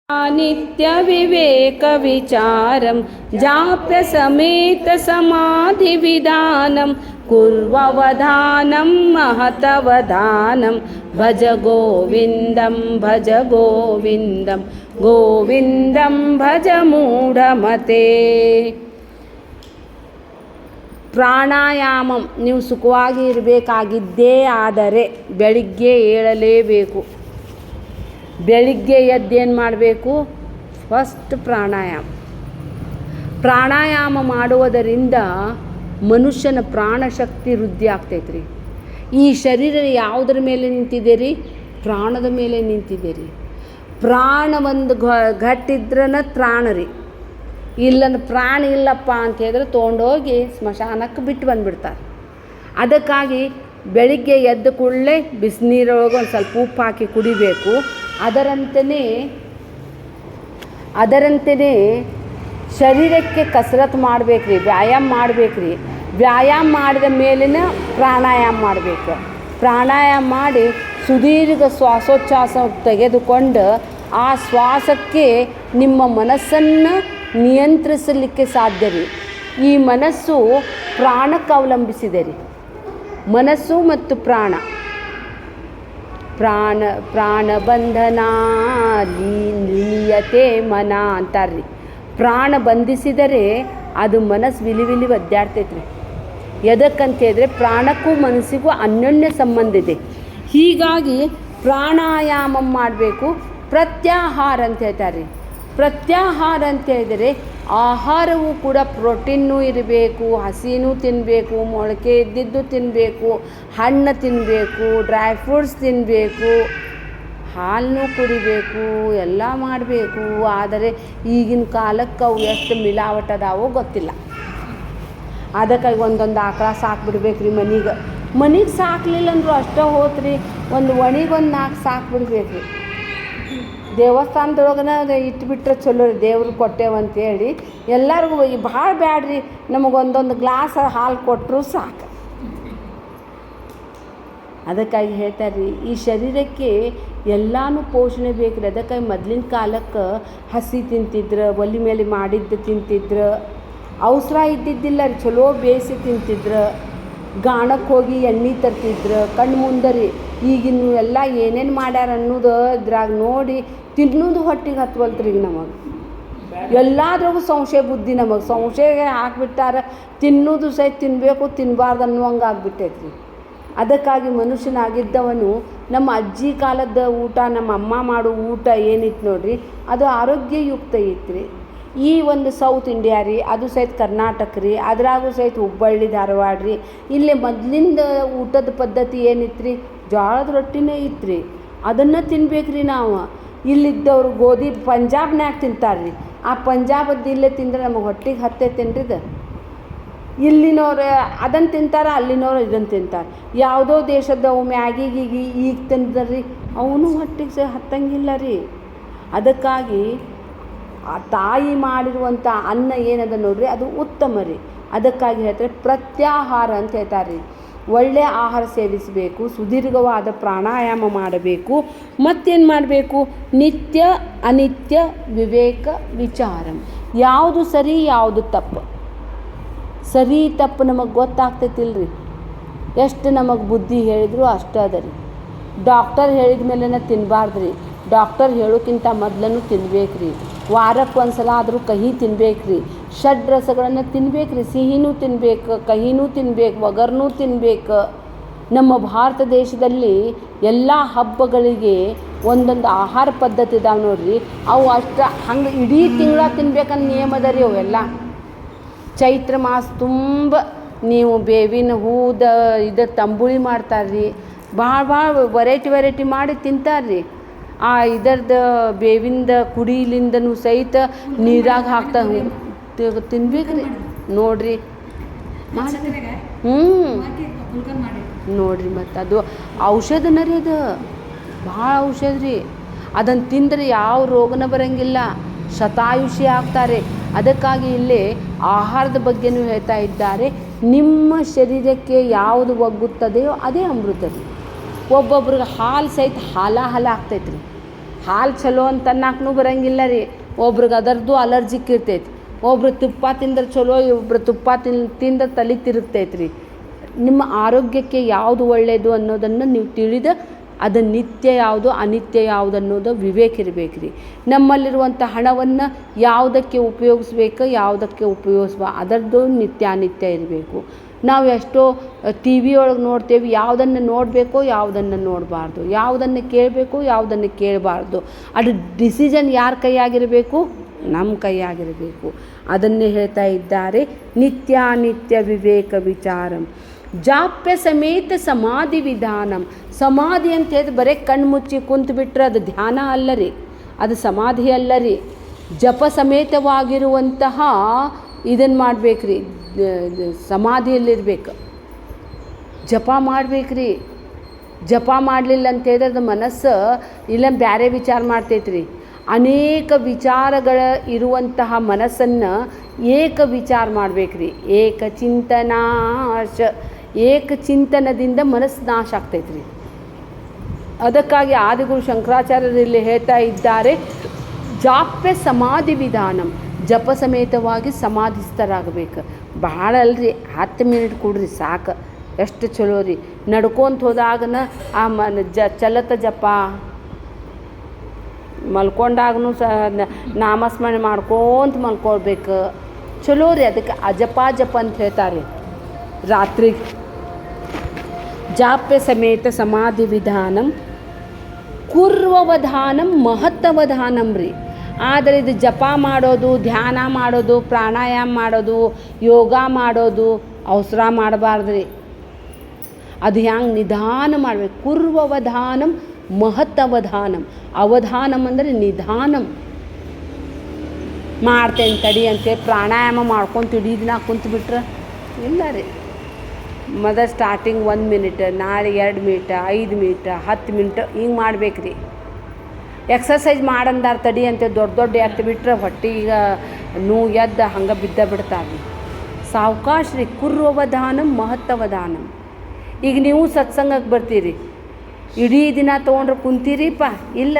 नित्यविवेकविचारं जाप्यसमेतसमाधिविधानं कुर्ववधानं महतवधानं भज गोविन्दं गोविन्दं भज ಮೂಢಮತೆ. ಪ್ರಾಣಾಯಾಮಂ ನೀವು ಸುಖವಾಗಿ ಇರಬೇಕಾಗಿದ್ದೇ ಆದರೆ ಬೆಳಿಗ್ಗೆ ಏಳಲೇಬೇಕು. ಬೆಳಿಗ್ಗೆ ಎದ್ದೇನು ಮಾಡಬೇಕು? ಫಸ್ಟ್ ಪ್ರಾಣಾಯಾಮ ಮಾಡುವುದರಿಂದ ಮನುಷ್ಯನ ಪ್ರಾಣಶಕ್ತಿ ವೃದ್ಧಿ ಆಗ್ತೈತ್ರಿ. ಈ ಶರೀರ ಯಾವುದರ ಮೇಲೆ ನಿಂತಿದೆ? ಪ್ರಾಣದ ಮೇಲೆ ನಿಂತಿದೆ. ಪ್ರಾಣ ಒಂದು ಗಟ್ಟಿದ್ರನ ತ್ರಾಣ ರೀ. ಇಲ್ಲಂದ್ರೆ ಪ್ರಾಣ ಇಲ್ಲಪ್ಪ ಅಂತ ಹೇಳಿದ್ರೆ ತೊಗೊಂಡೋಗಿ ಸ್ಮಶಾನಕ್ಕೆ ಬಿಟ್ಟು ಬಂದುಬಿಡ್ತಾರೆ. ಅದಕ್ಕಾಗಿ ಬೆಳಿಗ್ಗೆ ಎದ್ದ ಕೂಡಲೇ ಬಿಸಿನೀರೊಳಗೆ ಒಂದು ಸ್ವಲ್ಪ ಉಪ್ಪು ಹಾಕಿ ಕುಡಿಬೇಕು. ಅದರಂತೆಯೇ ಶರೀರಕ್ಕೆ ಕಸರತ್ತು ಮಾಡಬೇಕ್ರಿ, ವ್ಯಾಯಾಮ ಮಾಡಬೇಕ್ರಿ. ವ್ಯಾಯಾಮ ಮಾಡಿದ ಮೇಲಿನ ಪ್ರಾಣಾಯಾಮ ಮಾಡಬೇಕು. ಪ್ರಾಣಾಯಾಮ ಮಾಡಿ ಸುದೀರ್ಘ ಶ್ವಾಸೋಚ್ಛ್ವಾಸ ತೆಗೆದುಕೊಂಡು ಆ ಶ್ವಾಸಕ್ಕೆ ನಿಮ್ಮ ಮನಸ್ಸನ್ನು ನಿಯಂತ್ರಿಸಲಿಕ್ಕೆ ಸಾಧ್ಯ ರೀ. ಈ ಮನಸ್ಸು ಪ್ರಾಣಕ್ಕೆ ಅವಲಂಬಿಸಿದೆ ರೀ. ಮನಸ್ಸು ಮತ್ತು ಪ್ರಾಣ ಬಂಧನ ಲೀಯತೆ ಮನ ಅಂತಾರ್ರಿ. ಪ್ರಾಣ ಬಂಧಿಸಿದರೆ ಅದು ಮನಸ್ಸು ವಿಲಿ ಒದ್ದಾಡ್ತೈತ್ರಿ. ಎದಕ್ಕಂತೇಳಿದ್ರೆ ಪ್ರಾಣಕ್ಕೂ ಮನಸ್ಸಿಗೂ ಅನ್ಯೋನ್ಯ ಸಂಬಂಧ ಇದೆ. ಹೀಗಾಗಿ ಪ್ರಾಣಾಯಾಮ ಮಾಡಬೇಕು. ಪ್ರತ್ಯಾಹಾರ ಅಂತ ಹೇಳ್ತಾರೆ. ಪ್ರತ್ಯಾಹಾರ ಅಂತ ಹೇಳಿದರೆ ಆಹಾರವೂ ಕೂಡ ಪ್ರೋಟೀನ್ನೂ ಇರಬೇಕು, ಹಸಿನೂ ತಿನ್ನಬೇಕು, ಮೊಳಕೆ ಇದ್ದಿದ್ದು ತಿನ್ನಬೇಕು, ಹಣ್ಣು ತಿನ್ನಬೇಕು, ಡ್ರೈ ಫ್ರೂಟ್ಸ್ ತಿನ್ನಬೇಕು, ಹಾಲನ್ನು ಕುಡಿಬೇಕು, ಎಲ್ಲ ಮಾಡಬೇಕು. ಆದರೆ ಈಗಿನ ಕಾಲಕ್ಕೆ ಅವು ಎಷ್ಟು ಮಿಲಾವಟ್ ಅದಾವೋ ಗೊತ್ತಿಲ್ಲ. ಅದಕ್ಕಾಗಿ ಒಂದೊಂದು ಆಕಳ ಸಾಕ್ಬಿಡ್ಬೇಕು ರೀ. ಮನೆಗೆ ಸಾಕಲಿಲ್ಲ ಅಂದರೂ ಅಷ್ಟೇ ಹೋತ್ರಿ. ಒಂದು ಒಣಿಗೆ ಒಂದು 4 ಸಾಕ್ಬಿಡ್ಬೇಕು ರೀ. ದೇವಸ್ಥಾನದೊಳಗನ ಇಟ್ಬಿಟ್ರೆ ಚಲೋ ರೀ. ದೇವ್ರು ಕೊಟ್ಟೇವಂತೇಳಿ ಎಲ್ಲರಿಗೂ ಭಾಳ ಬ್ಯಾಡ್ರಿ, ನಮಗೊಂದೊಂದು ಗ್ಲಾಸ್ ಹಾಲು ಕೊಟ್ಟರು ಸಾಕು. ಅದಕ್ಕಾಗಿ ಹೇಳ್ತಾರೆ ರೀ, ಈ ಶರೀರಕ್ಕೆ ಎಲ್ಲನೂ ಪೋಷಣೆ ಬೇಕು ರೀ. ಅದಕ್ಕಾಗಿ ಮೊದಲಿನ ಕಾಲಕ್ಕೆ ಹಸಿ ತಿಂತಿದ್ರು, ಒಲೆ ಮೇಲೆ ಮಾಡಿದ್ದು ತಿಂತಿದ್ರು, ಅವಸರ ಇದ್ದಿದ್ದಿಲ್ಲ ರೀ. ಚಲೋ ಬೇಯಿಸಿ ತಿಂತಿದ್ರು, ಗಾಣಕ್ಕೆ ಹೋಗಿ ಎಣ್ಣೆ ತರ್ತಿದ್ರು ಕಣ್ಣು ಮುಂದೆ ರೀ. ಈಗಿನ ಎಲ್ಲ ಏನೇನು ಮಾಡ್ಯಾರ ಅನ್ನೋದು ಇದ್ರಾಗ ನೋಡಿ ತಿನ್ನೋದು ಹೊಟ್ಟಿಗೆ ಹತ್ವಲ್ತ್ರಿ. ಈಗ ನಮಗೆ ಎಲ್ಲಾದ್ರಾಗೂ ಸಂಶಯ ಬುದ್ಧಿ. ನಮಗೆ ಸಂಶಯ ಹಾಕ್ಬಿಟ್ಟಾರ. ತಿನ್ನೋದು ಸಹಿತ ತಿನ್ನಬೇಕು, ತಿನ್ನಬಾರ್ದು ಅನ್ನುವಂಗೆ ಆಗ್ಬಿಟ್ಟೈತ್ರಿ. ಅದಕ್ಕಾಗಿ ಮನುಷ್ಯನಾಗಿದ್ದವನು ನಮ್ಮ ಅಜ್ಜಿ ಕಾಲದ ಊಟ, ನಮ್ಮ ಅಮ್ಮ ಮಾಡೋ ಊಟ ಏನಿತ್ತು ನೋಡ್ರಿ, ಅದು ಆರೋಗ್ಯಯುಕ್ತ ಇತ್ತು. ಈ ಒಂದು ಸೌತ್ ಇಂಡಿಯಾ ರೀ, ಅದು ಸಹಿತ ಕರ್ನಾಟಕ ರೀ, ಅದ್ರಾಗೂ ಸಹಿತ ಹುಬ್ಬಳ್ಳಿ ಧಾರವಾಡ ರೀ. ಇಲ್ಲಿ ಮೊದಲಿಂದ ಊಟದ ಪದ್ಧತಿ ಏನಿತ್ತು ರೀ, ಜೋಳದ ರೊಟ್ಟಿನೇ ಇತ್ತು ರೀ. ಅದನ್ನು ತಿನ್ಬೇಕ್ರಿ ನಾವು. ಇಲ್ಲಿದ್ದವ್ರು ಗೋಧಿ ಪಂಜಾಬ್ನ್ಯಾಗ ತಿಂತಾರೆ ರೀ. ಆ ಪಂಜಾಬದ್ದು ಇಲ್ಲೇ ತಿಂದ್ರೆ ನಮಗೆ ಹೊಟ್ಟಿಗೆ ಹತ್ತೈತೇನ್ರಿ ಇದು. ಇಲ್ಲಿನವ್ರು ಅದನ್ನು ತಿಂತಾರೆ, ಅಲ್ಲಿನವ್ರು ಇದನ್ನು ತಿಂತಾರೆ. ಯಾವುದೋ ದೇಶದವು ಮ್ಯಾಗಿಗೀಗಿ ಈಗ ತಿಂದ್ರಿ, ಅವನು ಹೊಟ್ಟಿಗೆ ಹತ್ತಂಗಿಲ್ಲ ರೀ. ಅದಕ್ಕಾಗಿ ಆ ತಾಯಿ ಮಾಡಿರುವಂಥ ಅನ್ನ ಏನದ ನೋಡ್ರಿ, ಅದು ಉತ್ತಮ ರೀ. ಅದಕ್ಕಾಗಿ ಹೇಳ್ತಾರೆ ಪ್ರತ್ಯಾಹಾರ ಅಂತ ಹೇಳ್ತಾರೆ ರೀ. ಒಳ್ಳೆಯ ಆಹಾರ ಸೇವಿಸಬೇಕು, ಸುದೀರ್ಘವಾದ ಪ್ರಾಣಾಯಾಮ ಮಾಡಬೇಕು. ಮತ್ತೇನು ಮಾಡಬೇಕು? ನಿತ್ಯ ಅನಿತ್ಯ ವಿವೇಕ ವಿಚಾರಂ. ಯಾವುದು ಸರಿ, ಯಾವುದು ತಪ್ಪು. ಸರಿ ತಪ್ಪು ನಮಗೆ ಗೊತ್ತಾಗ್ತೈತಿಲ್ರಿ. ಎಷ್ಟು ನಮಗೆ ಬುದ್ಧಿ ಹೇಳಿದ್ರು ಅಷ್ಟೇ ಅದ ರೀ. ಡಾಕ್ಟರ್ ಹೇಳಿದ ಮೇಲೆನ ತಿನ್ನಬಾರ್ದು ರೀ. ಡಾಕ್ಟರ್ ಹೇಳೋಕ್ಕಿಂತ ಮೊದಲೂ ತಿನ್ಬೇಕ್ರಿ. ವಾರಕ್ಕೆ ಒಂದು ಸಲ ಆದರೂ ಕಹಿ ತಿನ್ಬೇಕ್ರಿ. ಷಡ್ರಸಗಳನ್ನು ತಿನ್ಬೇಕ್ರಿ. ಸಿಹಿನೂ ತಿನ್ಬೇಕು, ಕಹಿನೂ ತಿನ್ಬೇಕು, ಒಗರ್ನೂ ತಿನ್ಬೇಕು. ನಮ್ಮ ಭಾರತ ದೇಶದಲ್ಲಿ ಎಲ್ಲ ಹಬ್ಬಗಳಿಗೆ ಒಂದೊಂದು ಆಹಾರ ಪದ್ಧತಿ ಇದಾವೆ ನೋಡ್ರಿ. ಅವು ಅಷ್ಟು ಹಂಗೆ ಇಡೀ ತಿಂಗಳ ತಿನ್ಬೇಕನ್ನೋ ನಿಯಮ ಅದ ರೀ. ಅವೆಲ್ಲ ಚೈತ್ರ ಮಾಸ ತುಂಬ ನೀವು ಬೇವಿನ ಹೂದ ತಂಬುಳಿ ಮಾಡ್ತಾರ್ರಿ. ಭಾಳ ವೆರೈಟಿ ಮಾಡಿ ತಿಂತಾರ್ರಿ. ಆ ಇದರದ್ದು ಬೇವಿಂದ ಕುಡಿಲಿಂದನೂ ಸಹಿತ ನೀರಾಗ ಹಾಕ್ತಾ ತಿನ್ಬೇಕ್ರಿ. ನೋಡ್ರಿ ನೋಡ್ರಿ, ಮತ್ತು ಅದು ಔಷಧನ ರೀ. ಅದು ಭಾಳ ಔಷಧ ರೀ. ಅದನ್ನು ತಿಂದರೆ ಯಾವ ರೋಗನ ಬರೋಂಗಿಲ್ಲ, ಶತಾಯುಷಿ ಆಗ್ತಾರೆ. ಅದಕ್ಕಾಗಿ ಇಲ್ಲಿ ಆಹಾರದ ಬಗ್ಗೆನೂ ಹೇಳ್ತಾ ಇದ್ದಾರೆ. ನಿಮ್ಮ ಶರೀರಕ್ಕೆ ಯಾವುದು ಒಗ್ಗುತ್ತದೆಯೋ ಅದೇ ಅಮೃತ ರೀ. ಒಬ್ಬೊಬ್ರಿಗೆ ಹಾಲು ಸಹಿತ ಹಾಲ ಆಗ್ತೈತೆ ರೀ. ಹಾಲು ಚಲೋ ಅಂತ ಅನ್ನಕ್ಕೂ ಬರೋಂಗಿಲ್ಲ ರೀ. ಒಬ್ರಿಗೆ ಅದರದ್ದು ಅಲರ್ಜಿಕ್ ಇರ್ತೈತಿ. ಒಬ್ರು ತುಪ್ಪ ತಿಂದ್ರೆ ಚಲೋ, ಒಬ್ರು ತುಪ್ಪ ತಿಂದ್ರೆ ತಲೆ ತಿರುಗ್ತೈತೆ ರೀ. ನಿಮ್ಮ ಆರೋಗ್ಯಕ್ಕೆ ಯಾವುದು ಒಳ್ಳೆಯದು ಅನ್ನೋದನ್ನು ನೀವು ತಿಳಿದು ಅದು ನಿತ್ಯ ಯಾವುದು ಅನಿತ್ಯ ಯಾವುದು ಅನ್ನೋದು ವಿವೇಕ ಇರಬೇಕು ರೀ. ನಮ್ಮಲ್ಲಿರುವಂಥ ಹಣವನ್ನು ಯಾವುದಕ್ಕೆ ಉಪಯೋಗಿಸ್ಬೇಕು, ಯಾವುದಕ್ಕೆ ಅದರದ್ದು ನಿತ್ಯ ಅನಿತ್ಯ ಇರಬೇಕು. ನಾವು ಎಷ್ಟೋ ಟಿ ವಿ ಒಳಗೆ ನೋಡ್ತೇವೆ, ಯಾವುದನ್ನು ನೋಡಬೇಕು ಯಾವುದನ್ನು ನೋಡಬಾರ್ದು, ಯಾವುದನ್ನು ಕೇಳಬೇಕು ಯಾವುದನ್ನು ಕೇಳಬಾರ್ದು. ಅದು ಡಿಸಿಷನ್ ಯಾರ ಕೈಯಾಗಿರಬೇಕು? ನಮ್ಮ ಕೈಯಾಗಿರಬೇಕು. ಅದನ್ನೇ ಹೇಳ್ತಾ ಇದ್ದಾರೆ, ನಿತ್ಯಾನಿತ್ಯ ವಿವೇಕ ವಿಚಾರಂ ಜಾಪ್ಯ ಸಮೇತ ಸಮಾಧಿ ವಿಧಾನಂ. ಸಮಾಧಿ ಅಂತ ಹೇಳಿದ್ರೆ ಬರೀ ಕಣ್ಣು ಮುಚ್ಚಿ ಕುಂತು ಬಿಟ್ಟರೆ ಅದು ಧ್ಯಾನ ಅಲ್ಲ ರೀ, ಅದು ಸಮಾಧಿ ಅಲ್ಲ ರೀ. ಜಪ ಸಮೇತವಾಗಿರುವಂತಹ ಇದನ್ನು ಮಾಡಬೇಕ್ರಿ, ಸಮಾಧಿಯಲ್ಲಿರ್ಬೇಕು, ಜಪ ಮಾಡ್ಬೇಕ್ರಿ. ಜಪ ಮಾಡಲಿಲ್ಲ ಅಂತ ಹೇಳಿದ್ರೆ ಅದು ಮನಸ್ಸು ಇಲ್ಲ ಬೇರೆ ವಿಚಾರ ಮಾಡ್ತೈತ್ರಿ. ಅನೇಕ ವಿಚಾರಗಳ ಇರುವಂತಹ ಮನಸ್ಸನ್ನು ಏಕ ವಿಚಾರ ಮಾಡಬೇಕ್ರಿ. ಏಕ ಚಿಂತನದಿಂದ ಮನಸ್ಸು ನಾಶ ಆಗ್ತೈತ್ರಿ. ಅದಕ್ಕಾಗಿ ಆದಿಗುರು ಶಂಕರಾಚಾರ್ಯರು ಇಲ್ಲಿ ಹೇಳ್ತಾ ಇದ್ದಾರೆ, ಜಾಪ್ಯ ಸಮಾಧಿ ವಿಧಾನಂ, ಜಪ ಸಮೇತವಾಗಿ ಸಮಾಧಿಸ್ಥರಾಗಬೇಕು. ಭಾಳ ಅಲ್ರಿ, 10 ಮಿನಿಟ್ ಕೊಡ್ರಿ ಸಾಕು, ಎಷ್ಟು ಚಲೋ ರೀ. ನಡ್ಕೊಂತ ಹೋದಾಗನ ಆ ಚಲತ ಜಪ, ಮಲ್ಕೊಂಡಾಗೂ ನಾಮಸ್ಮರಣೆ ಮಾಡ್ಕೊಂತ ಮಲ್ಕೊಳ್ಬೇಕು, ಚಲೋ ರೀ. ಅದಕ್ಕೆ ಅಜಪ ಜಪ ಅಂತ ಹೇಳ್ತಾರೆ ರಾತ್ರಿ. ಜಾಪ್ಯ ಸಮೇತ ಸಮಾಧಿ ವಿಧಾನಂ ಕುರ್ವವಧಾನಂ ಮಹತ್ತವಧಾನಂ ರೀ. ಆದರೆ ಇದು ಜಪ ಮಾಡೋದು, ಧ್ಯಾನ ಮಾಡೋದು, ಪ್ರಾಣಾಯಾಮ ಮಾಡೋದು, ಯೋಗ ಮಾಡೋದು ಅವಸರ ಮಾಡಬಾರ್ದು ರೀ. ಅದು ಹ್ಯಾಂಗೆ ನಿಧಾನ ಮಾಡಬೇಕು. ಕುರ್ವವಧಾನಂ ಮಹತ್ತವಧಾನಂ. ಅವಧಾನಂ ಅಂದರೆ ನಿಧಾನಂ. ಮಾಡ್ತೇನೆ ತಡಿ ಅಂತೇಳಿ ಪ್ರಾಣಾಯಾಮ ಮಾಡ್ಕೊಂಡು ಇಡೀ ದಿನ ಕುಂತು ಬಿಟ್ರೆ ಇಲ್ಲ ರೀ. ಮೊದಲು ಸ್ಟಾರ್ಟಿಂಗ್ 1 ಮಿನಿಟ್, ನಾಳೆ 2 ಮಿನಿಟ್, 5 ಮಿನಿಟ್, 10 ಮಿನಿಟ್ ಹಿಂಗೆ ಮಾಡ್ಬೇಕು ರೀ. ಎಕ್ಸಸೈಸ್ ಮಾಡಂದಾರ ತಡಿ ಅಂತ ದೊಡ್ಡ ಎತ್ತು ಬಿಟ್ರೆ ಹೊಟ್ಟೆಗೆ ನೋವು ಎದ್ದು ಹಂಗೆ ಬಿಡ್ತಾರೆ. ಸಾವಕಾಶ ರೀ. ಕುರ್ವವಧಾನಂ ಮಹತ್ತವಧಾನಂ. ಈಗ ನೀವು ಸತ್ಸಂಗಕ್ಕೆ ಬರ್ತೀರಿ, ಇಡೀ ದಿನ ತೊಗೊಂಡ್ರೆ ಕುಂತೀರಿಪ್ಪ ಇಲ್ಲ,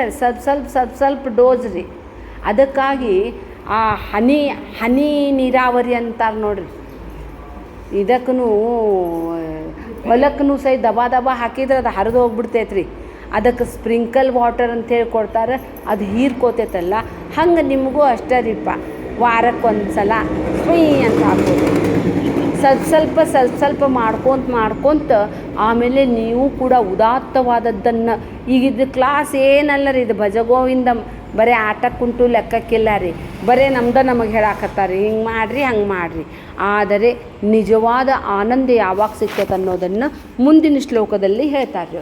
ಸ್ವಲ್ಪ ಡೋಸ್ ರೀ. ಅದಕ್ಕಾಗಿ ಆ ಹನಿ ನೀರಾವರಿ ಅಂತಾರೆ ನೋಡ್ರಿ, ಇದಕ್ಕೂ ಹೊಲಕ್ಕೂ ಸಹ ದಬಾ ಹಾಕಿದ್ರೆ ಅದು ಹರಿದು ಹೋಗ್ಬಿಡ್ತೈತ್ರಿ. ಅದಕ್ಕೆ ಸ್ಪ್ರಿಂಕಲ್ ವಾಟರ್ ಅಂತೇಳಿ ಕೊಡ್ತಾರೆ, ಅದು ಹೀರ್ಕೋತೈತಲ್ಲ. ಹಂಗೆ ನಿಮಗೂ ಅಷ್ಟೇ ರೀಪ್ಪ, ವಾರಕ್ಕೊಂದು ಸಲ ಸ್ವೀ ಅಂತ ಹಾಕೋದು. ಸ್ವಲ್ಪ ಮಾಡ್ಕೊತ ಆಮೇಲೆ ನೀವು ಕೂಡ ಉದಾತ್ತವಾದದ್ದನ್ನು, ಈಗ ಇದು ಕ್ಲಾಸ್ ಏನಲ್ಲ ರೀ, ಇದು ಭಜಗೋವಿಂದ ಬರೀ ಆಟಕ್ಕುಂಟು ಲೆಕ್ಕಕ್ಕಿಲ್ಲ ರೀ. ಬರೀ ನಮಗೆ ಹೇಳಾಕತ್ತಾರೆ ಹಿಂಗೆ ಮಾಡಿರಿ ಹಂಗೆ ಮಾಡಿರಿ. ಆದರೆ ನಿಜವಾದ ಆನಂದ ಯಾವಾಗ ಸಿಗ್ತದೆ ಅನ್ನೋದನ್ನು ಮುಂದಿನ ಶ್ಲೋಕದಲ್ಲಿ ಹೇಳ್ತಾರೆ.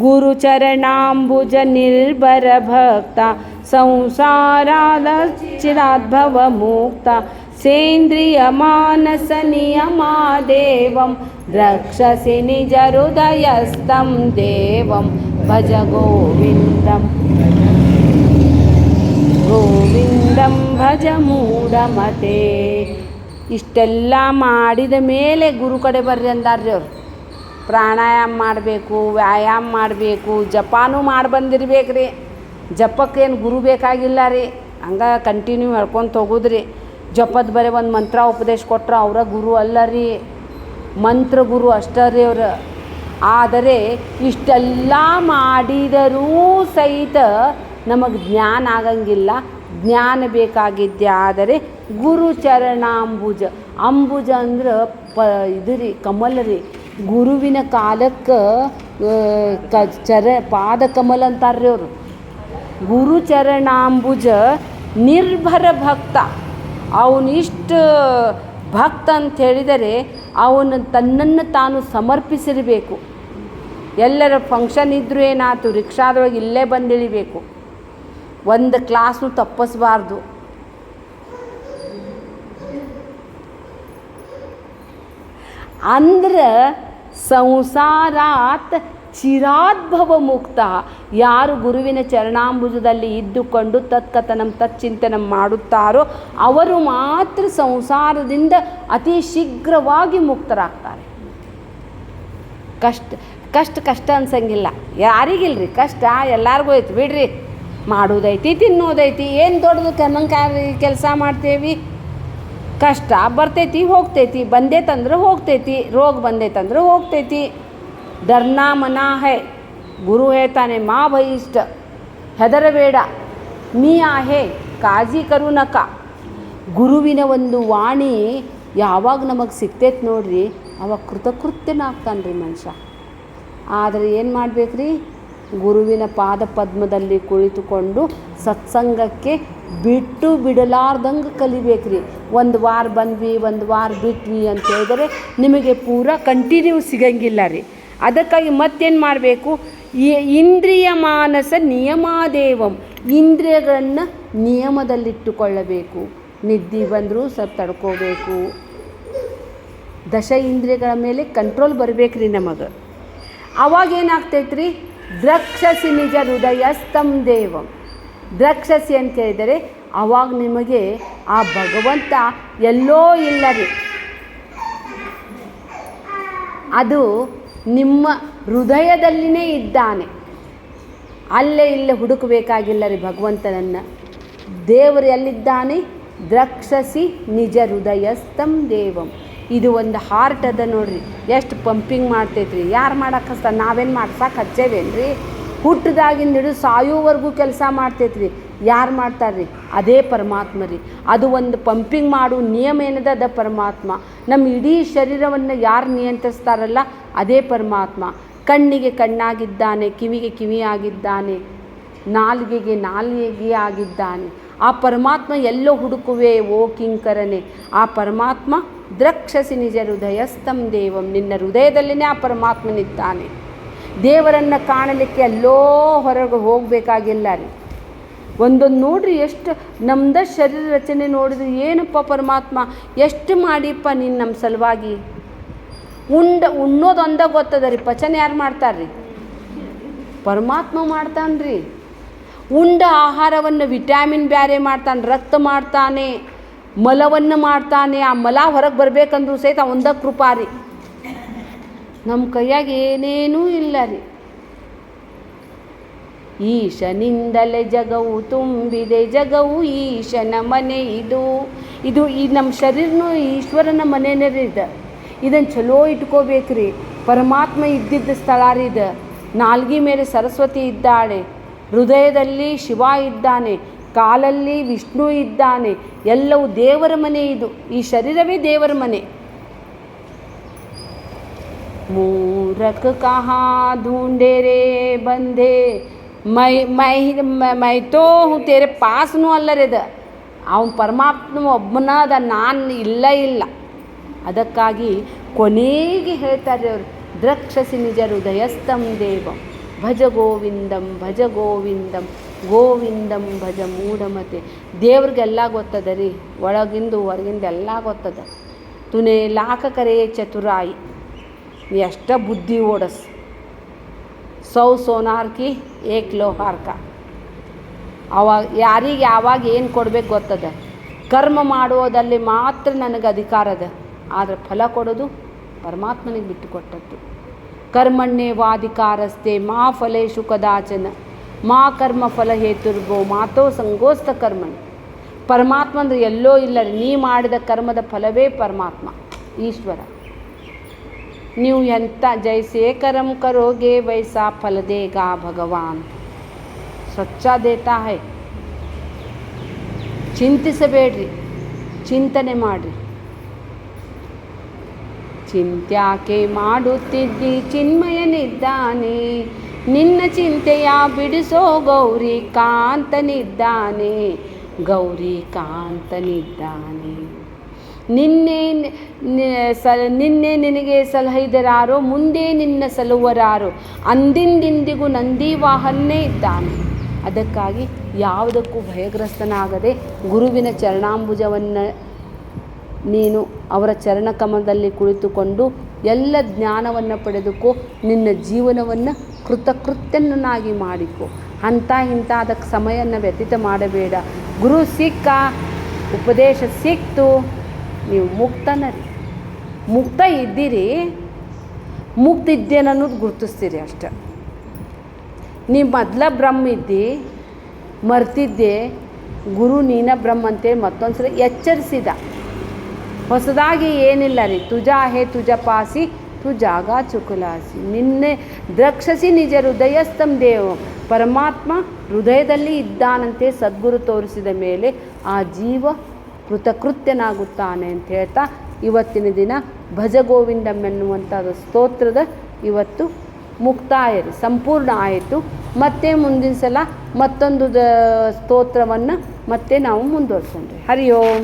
ಗುರುಚರಣಾಂಬುಜ ನಿರ್ಭರ ಭಕ್ತ ಸಂಸಾರಾದ ಚಿರಾದ್ಭವ ಮುಕ್ತ ಸೇಂದ್ರಿಯ ಮಾನಸ ನಿಯಮಾದೇವಂ ರಕ್ಷಸಿ ನಿಜ ಹೃದಯಸ್ಥಂ ದೇವಂ ಭಜ ಗೋವಿಂದಂ ಭಜ ಮೂಢಮತೆ. ಇಷ್ಟೆಲ್ಲ ಮಾಡಿದ ಮೇಲೆ ಗುರು ಕಡೆ ಬರ್ರಿ ಅಂದಾರ್ರಿ ಅವ್ರು. ಪ್ರಾಣಾಯಾಮ ಮಾಡಬೇಕು, ವ್ಯಾಯಾಮ ಮಾಡಬೇಕು, ಜಪಾನೂ ಮಾಡಿ ಬಂದಿರ್ಬೇಕು ರೀ. ಜಪಕ್ಕೇನು ಗುರು ಬೇಕಾಗಿಲ್ಲ ರೀ, ಹಂಗೆ ಕಂಟಿನ್ಯೂ ಹೇಳ್ಕೊಂತ ಹೋಗೋದ್ರಿ. ಜಪದ ಬರೀ ಒಂದು ಮಂತ್ರ ಉಪದೇಶ ಕೊಟ್ರೆ ಅವರ ಗುರು ಅಲ್ಲ ರೀ, ಮಂತ್ರ ಗುರು ಅಷ್ಟೇ ರೀ ಅವರು. ಆದರೆ ಇಷ್ಟೆಲ್ಲ ಮಾಡಿದರೂ ಸಹಿತ ನಮಗೆ ಜ್ಞಾನ ಆಗಂಗಿಲ್ಲ. ಜ್ಞಾನ ಬೇಕಾಗಿದ್ದೆ ಆದರೆ ಗುರು ಚರಣಾಂಬುಜ. ಅಂಬುಜ ಅಂದ್ರೆ ಇದು ರೀ, ಕಮಲ ರೀ. ಗುರುವಿನ ಕಾಲಕ್ಕೆ ಪಾದ ಕಮಲ ಅಂತಾರ್ರಿ ಅವರು. ಗುರು ಚರಣಾಂಬುಜ ನಿರ್ಭರ ಭಕ್ತ. ಅವನಿಷ್ಟು ಭಕ್ತ ಅಂತ ಹೇಳಿದರೆ ಅವನು ತನ್ನನ್ನು ತಾನು ಸಮರ್ಪಿಸಿರಬೇಕು. ಎಲ್ಲರ ಫಂಕ್ಷನ್ ಇದ್ದರೂ ಏನಾಯ್ತು, ರಿಕ್ಷಾದೊಳಗೆ ಇಲ್ಲೇ ಬಂದಿಳಿಬೇಕು, ಒಂದು ಕ್ಲಾಸ್ನು ತಪ್ಪಿಸಬಾರ್ದು. ಅಂದ್ರೆ ಸಂಸಾರಾತ್ ಚಿರಾದ್ಭವ ಮುಕ್ತ. ಯಾರು ಗುರುವಿನ ಚರಣಾಂಬುಜದಲ್ಲಿ ಇದ್ದುಕೊಂಡು ತತ್ಕಥನಂ ತಚ್ಚಿಂತನ ಮಾಡುತ್ತಾರೋ ಅವರು ಮಾತ್ರ ಸಂಸಾರದಿಂದ ಅತಿ ಶೀಘ್ರವಾಗಿ ಮುಕ್ತರಾಗ್ತಾರೆ. ಕಷ್ಟ ಅನ್ಸಂಗಿಲ್ಲ. ಯಾರಿಗಿಲ್ರಿ ಕಷ್ಟ, ಎಲ್ಲರಿಗೂ ಐತಿ ಬಿಡ್ರಿ. ಮಾಡೋದೈತಿ, ತಿನ್ನೋದೈತಿ, ಏನು ದೊಡ್ಡದು ಕನ್ನಂಕಾರಿ ಕೆಲಸ ಮಾಡ್ತೇವಿ. ಕಷ್ಟ ಬರ್ತೈತಿ ಹೋಗ್ತೈತಿ, ಬಂದೈತಂದ್ರೆ ಹೋಗ್ತೈತಿ, ರೋಗ ಬಂದೈತಂದ್ರೆ ಹೋಗ್ತೈತಿ. ಡರ್ನಾ ಮನಾ ಹೈ, ಗುರು ಹೇಳ್ತಾನೆ ಮಾ ಭಯಿಷ್ಠ, ಹೆದರಬೇಡ, ನೀ ಆಹೆ ಕಾಜಿ ಕರು ನಕ. ಗುರುವಿನ ಒಂದು ವಾಣಿ ಯಾವಾಗ ನಮಗೆ ಸಿಗ್ತೈತೆ ನೋಡ್ರಿ, ಅವಾಗ ಕೃತಕೃತ್ಯನಾಗ್ತಾನೆ ರೀ ಮನುಷ್ಯ. ಆದರೆ ಏನು ಮಾಡಬೇಕ್ರಿ, ಗುರುವಿನ ಪಾದ ಪದ್ಮದಲ್ಲಿ ಕುಳಿತುಕೊಂಡು ಸತ್ಸಂಗಕ್ಕೆ ಬಿಟ್ಟು ಬಿಡಲಾರ್ದಂಗೆ ಕಲಿಬೇಕ್ರಿ. ಒಂದು ವಾರ ಬಂದ್ವಿ, ಒಂದು ವಾರ ಬಿಟ್ವಿ ಅಂತ ಹೇಳಿದರೆ ನಿಮಗೆ ಪೂರಾ ಕಂಟಿನ್ಯೂ ಸಿಗಂಗಿಲ್ಲ ರೀ. ಅದಕ್ಕಾಗಿ ಮತ್ತೇನು ಮಾಡಬೇಕು, ಇಂದ್ರಿಯ ಮಾನಸ ನಿಯಮಾದೇವಂ, ಇಂದ್ರಿಯಗಳನ್ನು ನಿಯಮದಲ್ಲಿಟ್ಟುಕೊಳ್ಳಬೇಕು. ನಿದ್ದೆ ಬಂದರೂ ಸ್ವಲ್ಪ ತಡ್ಕೋಬೇಕು. ದಶ ಇಂದ್ರಿಯಗಳ ಮೇಲೆ ಕಂಟ್ರೋಲ್ ಬರಬೇಕ್ರಿ ನಮಗೆ. ಅವಾಗೇನಾಗ್ತೈತ್ರಿ, ದ್ರಕ್ಷಸಿ ನಿಜ ಹೃದಯಸ್ಥಂ ದೇವಂ. ದ್ರಕ್ಷಸಿ ಅಂತ ಹೇಳಿದರೆ ಅವಾಗ ನಿಮಗೆ ಆ ಭಗವಂತ ಎಲ್ಲೋ ಇಲ್ಲ ರೀ, ಅದು ನಿಮ್ಮ ಹೃದಯದಲ್ಲಿನೇ ಇದ್ದಾನೆ. ಅಲ್ಲೇ ಇಲ್ಲೇ ಹುಡುಕಬೇಕಾಗಿಲ್ಲ ರೀ ಭಗವಂತನನ್ನು. ದೇವರು ಎಲ್ಲಿದ್ದಾನೆ, ದ್ರಕ್ಷಸಿ ನಿಜ ಹೃದಯಸ್ಥಂ ದೇವಂ. ಇದು ಒಂದು ಹಾರ್ಟ್ ಅದ ನೋಡ್ರಿ, ಎಷ್ಟು ಪಂಪಿಂಗ್ ಮಾಡ್ತೈತ್ರಿ. ಯಾರು ಮಾಡಕ್ಕೆ ಹಚ್ತಾರೆ, ನಾವೇನು ಮಾಡ್ಸಕ್ಕೆ ಹಚ್ಚೇವೇನ್ರಿ? ಹುಟ್ಟಿದಾಗಿಂದ ಹಿಡಿದು ಸಾಯೋವರೆಗೂ ಕೆಲಸ ಮಾಡ್ತೈತ್ರಿ. ಯಾರು ಮಾಡ್ತಾರ್ರಿ? ಅದೇ ಪರಮಾತ್ಮ ರೀ. ಅದು ಒಂದು ಪಂಪಿಂಗ್ ಮಾಡು ನಿಯಮ ಏನದ, ಅದ ಪರಮಾತ್ಮ. ನಮ್ಮ ಇಡೀ ಶರೀರವನ್ನು ಯಾರು ನಿಯಂತ್ರಿಸ್ತಾರಲ್ಲ, ಅದೇ ಪರಮಾತ್ಮ. ಕಣ್ಣಿಗೆ ಕಣ್ಣಾಗಿದ್ದಾನೆ, ಕಿವಿಗೆ ಕಿವಿಯಾಗಿದ್ದಾನೆ, ನಾಲಿಗೆಗೆ ನಾಲಿಗೆ ಆಗಿದ್ದಾನೆ. ಆ ಪರಮಾತ್ಮ ಎಲ್ಲೋ ಹುಡುಕುವೆ ಓ ಕಿಂಕರನೆ. ಆ ಪರಮಾತ್ಮ ದ್ರಕ್ಷಸಿ ನಿಜ ಹೃದಯಸ್ಥಂ ದೇವಂ, ನಿನ್ನ ಹೃದಯದಲ್ಲಿನೇ ಆ ಪರಮಾತ್ಮನಿದ್ದಾನೆ. ದೇವರನ್ನು ಕಾಣಲಿಕ್ಕೆ ಎಲ್ಲೋ ಹೊರಗೆ ಹೋಗಬೇಕಾಗಿಲ್ಲ ರೀ. ಒಂದೊಂದು ನೋಡ್ರಿ, ಎಷ್ಟು ನಮ್ದ ಶರೀರ ರಚನೆ ನೋಡಿದ್ರೆ ಏನಪ್ಪ ಪರಮಾತ್ಮ ಎಷ್ಟು ಮಾಡಿಪ್ಪ ನೀನು ನಮ್ಮ ಸಲುವಾಗಿ. ಉಣ್ಣೋದೊಂದ ಗೊತ್ತದ ರೀ, ಪಚನ ಯಾರು ಮಾಡ್ತಾರ್ರಿ? ಪರಮಾತ್ಮ ಮಾಡ್ತಾನ್ರಿ. ಉಂಡ ಆಹಾರವನ್ನು ವಿಟಾಮಿನ್ ಬ್ಯಾರೆ ಮಾಡ್ತಾನೆ, ರಕ್ತ ಮಾಡ್ತಾನೆ, ಮಲವನ್ನು ಮಾಡ್ತಾನೆ. ಆ ಮಲ ಹೊರಗೆ ಬರಬೇಕಂದ್ರೂ ಸಹಿತ ಒಂದ ಕೃಪಾ ರೀ. ನಮ್ಮ ಕೈಯಾಗ ಏನೇನೂ ಇಲ್ಲ ರೀ. ಈಶನಿಂದಲೇ ಜಗವು ತುಂಬಿದೆ, ಜಗವು ಈಶನ ಮನೆ. ಇದು ಈ ನಮ್ಮ ಶರೀರನೂ ಈಶ್ವರನ ಮನೆಯೇ ರೀ. ಇದನ್ನು ಚಲೋ ಇಟ್ಕೋಬೇಕ್ರಿ. ಪರಮಾತ್ಮ ಇದ್ದಿದ್ದ ಸ್ಥಳ ರೀ ಇದು. ನಾಲ್ಗೆ ಮೇಲೆ ಸರಸ್ವತಿ ಇದ್ದಾಳೆ, ಹೃದಯದಲ್ಲಿ ಶಿವ ಇದ್ದಾನೆ, ಕಾಲಲ್ಲಿ ವಿಷ್ಣು ಇದ್ದಾನೆ. ಎಲ್ಲವೂ ದೇವರ ಮನೆ. ಇದು ಈ ಶರೀರವೇ ದೇವರ ಮನೆ. ಮೂರಕ್ ಕಹಾ ढूंढे रे ಬಂದೆ, ಮೈ ತೋ ತೇರೆ ಪಾಸ್ನೂ ಅಲ್ಲರಿದ. ಅವನು ಪರಮಾತ್ಮ ಒಬ್ಬನ ಅದ, ನಾನು ಇಲ್ಲ. ಅದಕ್ಕಾಗಿ ಕೊನೆಗೆ ಹೇಳ್ತಾರೆ ಅವರು, ದ್ರಕ್ಷಸಿ ನಿಜ ಹೃದಯಸ್ಥಂ ದೇವಂ, ಭಜ ಗೋವಿಂದಂ ಭಜ ಗೋವಿಂದಂ, ಗೋವಿಂದಂ ಭಜ ಮೂಢಮತೆ. ದೇವ್ರಿಗೆಲ್ಲ ಗೊತ್ತದ ರೀ, ಒಳಗಿಂದು ಹೊರಗಿಂದ ಎಲ್ಲ ಗೊತ್ತದ. ತುನೆ ಲಾಖ ಕರೆ ಚತುರಾಯಿ, ಎಷ್ಟ ಬುದ್ಧಿ ಓಡಸ್. 100 ಸೋನಾರ್ ಕಿ 1 ಲೋಹಾರ್ ಕಾ. ಅವಾಗ ಯಾರಿಗೆ ಯಾವಾಗ ಏನು ಕೊಡ್ಬೇಕು ಗೊತ್ತದ. ಕರ್ಮ ಮಾಡುವುದಲ್ಲಿ ಮಾತ್ರ ನನಗೆ ಅಧಿಕಾರ ಅದ, ಆದರೆ ಫಲ ಕೊಡೋದು ಪರಮಾತ್ಮನಿಗೆ ಬಿಟ್ಟು ಕೊಟ್ಟದ್ದು. ಕರ್ಮಣ್ಯೇವಾಧಿಕಾರಸ್ತೆ ಮಾ ಫಲೇಶು ಕದಾಚನ, ಮಾ ಕರ್ಮ ಫಲ ಹೇತುರ್ಗೋ ಮಾತೋ ಸಂಗೋಸ್ತ ಕರ್ಮಣಿ. ಪರಮಾತ್ಮ ಅಂದರೆ ಎಲ್ಲೋ ಇಲ್ಲ ರೀ. ನೀ ಮಾಡಿದ ಕರ್ಮದ ಫಲವೇ ಪರಮಾತ್ಮ ಈಶ್ವರ. ನೀವು ಎಂಥ ಜೈಸೆ ಕರ್ಮ ಕರೋಗೆ ವೈಸಾ ಫಲ ದೇಗಾ ಭಗವಾನ್. ಸ್ವಚ್ಛ ದೇತಾ ಹೈ. ಚಿಂತಿಸಬೇಡ್ರಿ, ಚಿಂತನೆ ಮಾಡಿರಿ. ಚಿಂತ್ಯಾಕೆ ಮಾಡುತ್ತಿದ್ದಿ ಚಿನ್ಮಯನಿದ್ದಾನೆ, ನಿನ್ನ ಚಿಂತೆಯ ಬಿಡಿಸೋ ಗೌರಿ ಕಾಂತನಿದ್ದಾನೆ, ಗೌರಿ ಕಾಂತನಿದ್ದಾನೆ. ನಿನ್ನೆ ನಿನಗೆ ಸಲಹಿದರಾರೋ, ಮುಂದೆ ನಿನ್ನ ಸಲುವರಾರೋ, ಅಂದಿಂದಿಂದಿಗೂ ನಂದಿ ವಾಹನ್ನೇ ಇದ್ದಾನೆ. ಅದಕ್ಕಾಗಿ ಯಾವುದಕ್ಕೂ ಭಯಗ್ರಸ್ತನಾಗದೆ ಗುರುವಿನ ಚರಣಾಂಬುಜವನ್ನು ನೀನು ಅವರ ಚರಣಕಮಲದಲ್ಲಿ ಕುಳಿತುಕೊಂಡು ಎಲ್ಲ ಜ್ಞಾನವನ್ನು ಪಡೆದುಕೋ. ನಿನ್ನ ಜೀವನವನ್ನು ಕೃತಕೃತ್ಯನಾಗಿ ಮಾಡಿಕೊ. ಇಂಥ ಅದಕ್ಕೆ ಸಮಯವನ್ನು ವ್ಯತೀತ ಮಾಡಬೇಡ. ಗುರು ಸಿಕ್ಕ, ಉಪದೇಶ ಸಿಕ್ತು, ನೀವು ಮುಕ್ತನ ರೀ. ಮುಕ್ತ ಇದ್ದೀರಿ, ಮುಗ್ದಿದ್ದೇನೆ ಅನ್ನೋದು ಗುರುತಿಸ್ತೀರಿ ಅಷ್ಟೆ. ನೀ ಮೊದಲ ಬ್ರಹ್ಮ ಇದ್ದಿ, ಮರ್ತಿದ್ದೆ, ಗುರು ನೀನ ಬ್ರಹ್ಮ ಅಂತೇಳಿ ಮತ್ತೊಂದು ಸಲ ಎಚ್ಚರಿಸಿದ. ಹೊಸದಾಗಿ ಏನಿಲ್ಲ ರೀ. ತುಜಾ ಹೇ ತುಜ ಪಾಸಿ ತು ಜಾಗ ಚುಕುಲಾಸಿ, ನಿನ್ನೆ ದ್ರಕ್ಷಸಿ ನಿಜ ಹೃದಯಸ್ಥಂ ದೇವ, ಪರಮಾತ್ಮ ಹೃದಯದಲ್ಲಿ ಇದ್ದಾನಂತೆ ಸದ್ಗುರು ತೋರಿಸಿದ ಮೇಲೆ ಆ ಜೀವ ಕೃತಕೃತ್ಯನಾಗುತ್ತಾನೆ ಅಂತ ಹೇಳ್ತಾ ಇವತ್ತಿನ ದಿನ ಭಜಗೋವಿಂದಂ ಎನ್ನುವಂಥದ್ದು ಸ್ತೋತ್ರದ ಇವತ್ತು ಮುಕ್ತಾಯ ಸಂಪೂರ್ಣ ಆಯಿತು. ಮತ್ತೆ ಮುಂದಿನ ಸಲ ಮತ್ತೊಂದು ಸ್ತೋತ್ರವನ್ನು ಮತ್ತೆ ನಾವು ಮುಂದುವರ್ಸೋಣ. ಹರಿ ಓಂ.